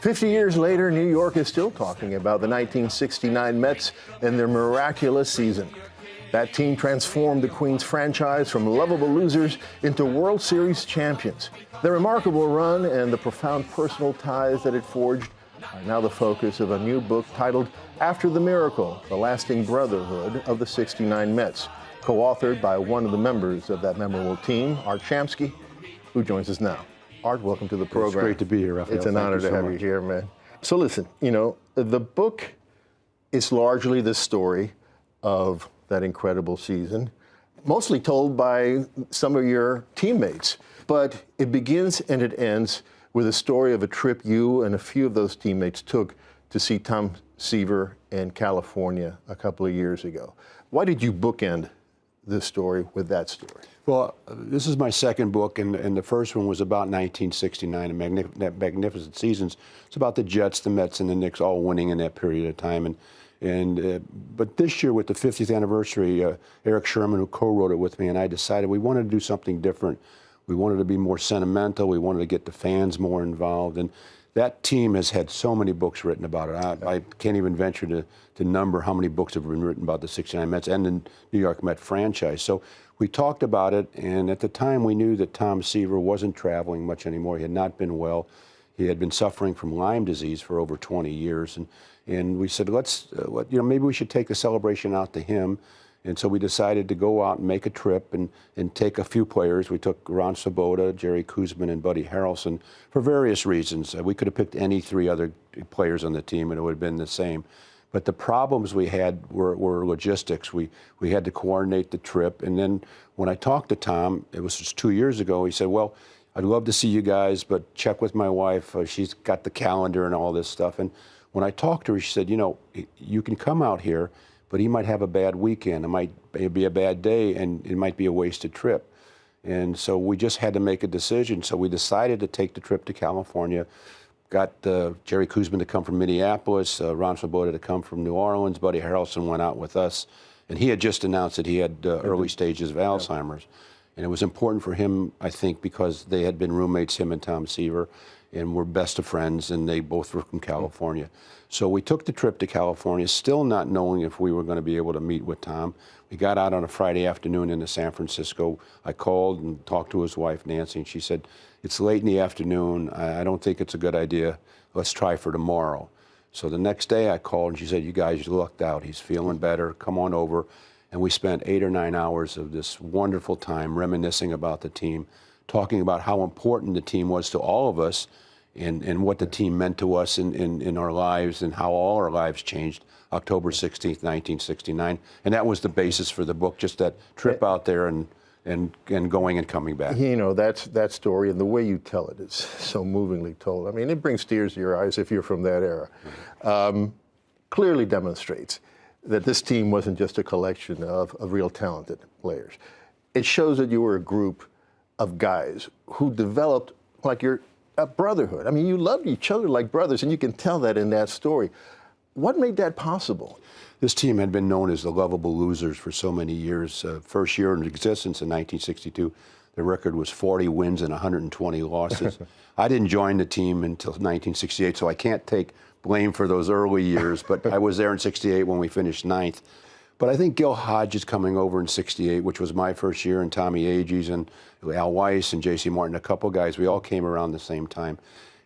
50 years later, New York is still talking about the 1969 Mets and their miraculous season. That team transformed the Queens franchise from lovable losers into World Series champions. Their remarkable run and the profound personal ties that it forged are now the focus of a new book titled After the Miracle, The Lasting Brotherhood of the 69 Mets, co-authored by one of the members of that memorable team, Art Shamsky, who joins us now. Art, welcome to the program. It's great to be here, Rafael. It's an honor to have you here, man. So listen, the book is largely the story of that incredible season, mostly told by some of your teammates. But it begins and it ends with a story of a trip you and a few of those teammates took to see Tom Seaver in California a couple of years ago. Why did you bookend this story with that story? Well, this is my second book, and the first one was about 1969, and magnificent seasons. It's about the Jets, the Mets, and the Knicks all winning in that period of time. But this year, with the 50th anniversary, Eric Sherman, who co-wrote it with me, and I decided we wanted to do something different. We wanted to be more sentimental. We wanted to get the fans more involved. And that team has had so many books written about it. I can't even venture to number how many books have been written about the 69 Mets and the New York Met franchise. So we talked about it, and at the time we knew that Tom Seaver wasn't traveling much anymore. He had not been well. He had been suffering from Lyme disease for over 20 years. And we said, maybe we should take the celebration out to him. And so we decided to go out and make a trip and take a few players. We took Ron Swoboda, Jerry Koosman, and Buddy Harrelson for various reasons. We could have picked any three other players on the team, and it would have been the same. But the problems we had were logistics. We had to coordinate the trip. And then when I talked to Tom, it was just 2 years ago, he said, well, I'd love to see you guys, but check with my wife. She's got the calendar and all this stuff. And when I talked to her, she said, you can come out here, but he might have a bad weekend. It might be a bad day, and it might be a wasted trip. And so we just had to make a decision. So we decided to take the trip to California, got Jerry Koosman to come from Minneapolis, Ron Swoboda to come from New Orleans. Buddy Harrelson went out with us, and he had just announced that he had early stages of Alzheimer's. And it was important for him, I think, because they had been roommates, him and Tom Seaver, and were best of friends, and they both were from California. So we took the trip to California, still not knowing if we were going to be able to meet with Tom. We got out on a Friday afternoon into San Francisco. I called and talked to his wife, Nancy, and she said, it's late in the afternoon. I don't think it's a good idea. Let's try for tomorrow. So the next day I called, and she said, you guys lucked out. He's feeling better. Come on over. And we spent 8 or 9 hours of this wonderful time reminiscing about the team, talking about how important the team was to all of us, and what the team meant to us in our lives, and how all our lives changed October 16th, 1969. And that was the basis for the book, just that trip out there and going and coming back. That story and the way you tell it is so movingly told. I mean, it brings tears to your eyes if you're from that era. Clearly demonstrates that this team wasn't just a collection of real talented players. It shows that you were a group of guys who developed a brotherhood. I mean, you loved each other like brothers, and you can tell that in that story. What made that possible? This team had been known as the lovable losers for so many years. First year in existence in 1962, the record was 40 wins and 120 losses. I didn't join the team until 1968, so I can't take blame for those early years, but I was there in 68 when we finished 9th. But I think Gil Hodges coming over in 68, which was my first year, and Tommy Agee and Al Weiss and J.C. Martin, a couple guys, we all came around the same time.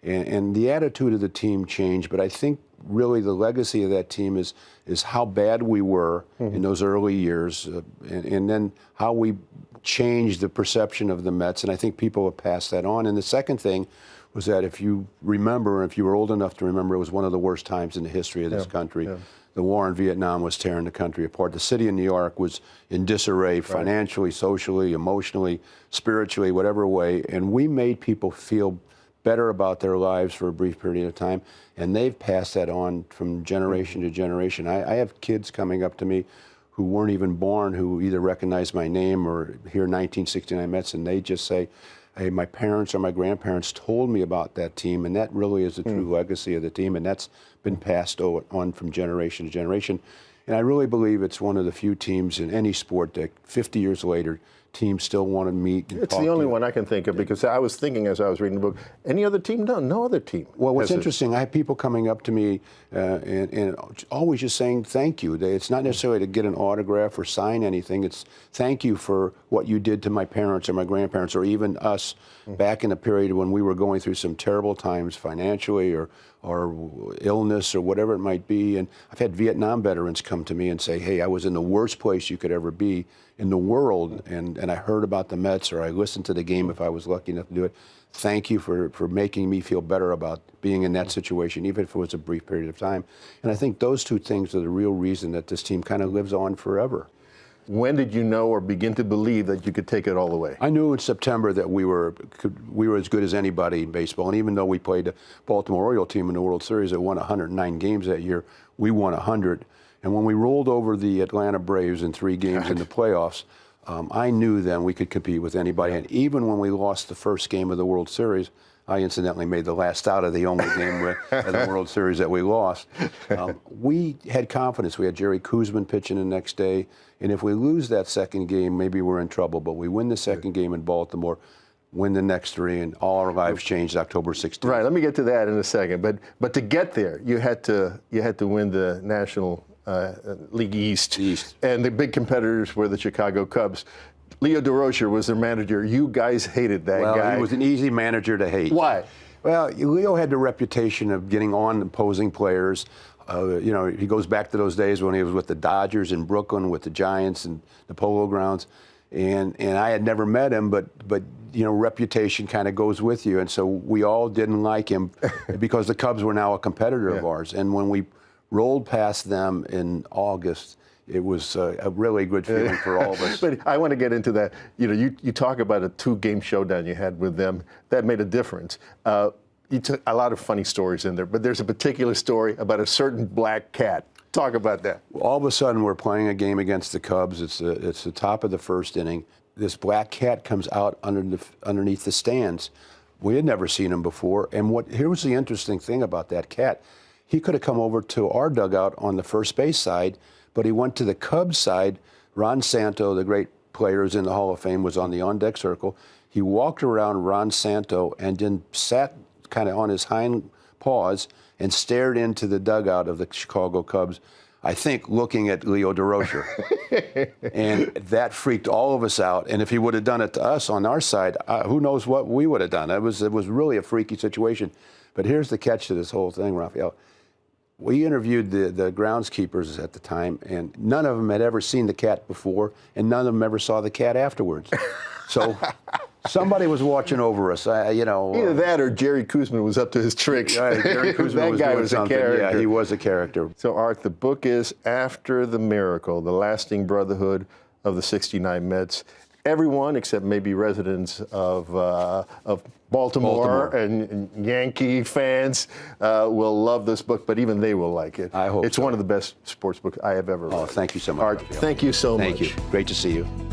And the attitude of the team changed, but I think really the legacy of that team is how bad we were in those early years, and then how we changed the perception of the Mets, and I think people have passed that on. And the second thing was that if you remember, if you were old enough to remember, it was one of the worst times in the history of this country. Yeah. The war in Vietnam was tearing the country apart. The city of New York was in disarray financially, socially, emotionally, spiritually, whatever way. And we made people feel better about their lives for a brief period of time. And they've passed that on from generation to generation. I have kids coming up to me who weren't even born, who either recognize my name or hear 1969 Mets, and they just say, hey, my parents or my grandparents told me about that team, and that really is the true legacy of the team, and that's been passed on from generation to generation. And I really believe it's one of the few teams in any sport that 50 years later teams still want to meet. And It's talk the to only you. one I can think of, because I was thinking as I was reading the book, any other team? No other team. Well, what's has it. interesting, I have people coming up to me and always just saying thank you. It's not necessarily to get an autograph or sign anything. It's thank you for what you did to my parents or my grandparents or even us back in a period when we were going through some terrible times financially or illness or whatever it might be. And I've had Vietnam veterans come to me and say, hey, I was in the worst place you could ever be in the world, and I heard about the Mets, or I listened to the game if I was lucky enough to do it. Thank you for making me feel better about being in that situation, even if it was a brief period of time. And I think those two things are the real reason that this team kind of lives on forever. When did you know or begin to believe that you could take it all the way? I knew in September that we were as good as anybody in baseball. And even though we played the Baltimore Oriole team in the World Series that won 109 games that year, we won 100. And when we rolled over the Atlanta Braves in 3 games in the playoffs, I knew then we could compete with anybody. And even when we lost the first game of the World Series, I incidentally made the last out of the only game of the World Series that we lost. We had confidence. We had Jerry Koosman pitching the next day. And if we lose that second game, maybe we're in trouble. But we win the second game in Baltimore, win the next 3, and all our lives changed October 16th. Right. Let me get to that in a second. But to get there, you had to win the National League East. And the big competitors were the Chicago Cubs. Leo Durocher was their manager. You guys hated that guy. Well, he was an easy manager to hate. Why? Well, Leo had the reputation of getting on opposing players. He goes back to those days when he was with the Dodgers in Brooklyn, with the Giants and the Polo Grounds. And I had never met him, but reputation kind of goes with you. And so we all didn't like him because the Cubs were now a competitor of ours. And when we rolled past them in August, it was a really good feeling for all of us. But I want to get into that. You talk about a 2-game showdown you had with them. That made a difference. You took a lot of funny stories in there, but there's a particular story about a certain black cat. Talk about that. All of a sudden, we're playing a game against the Cubs. It's the top of the first inning. This black cat comes out underneath the stands. We had never seen him before. And here was the interesting thing about that cat. He could have come over to our dugout on the first base side, but he went to the Cubs side. Ron Santo, the great player who's in the Hall of Fame, was on the on-deck circle. He walked around Ron Santo and then sat kind of on his hind paws and stared into the dugout of the Chicago Cubs, I think looking at Leo Durocher. And that freaked all of us out. And if he would have done it to us on our side, who knows what we would have done. It was really a freaky situation. But here's the catch to this whole thing, Rafael. We interviewed the groundskeepers at the time, and none of them had ever seen the cat before, and none of them ever saw the cat afterwards. So somebody was watching over us, Either that or Jerry Koosman was up to his tricks. Jerry Koosman that guy was a character. Yeah, he was a character. So, Art, the book is After the Miracle, The Lasting Brotherhood of the 69 Mets. Everyone, except maybe residents of Baltimore and Yankee fans, will love this book, but even they will like it. I hope it's so. one of the best sports books I have ever read. Oh, thank you so much. Art, thank you so much. Thank you. Great to see you.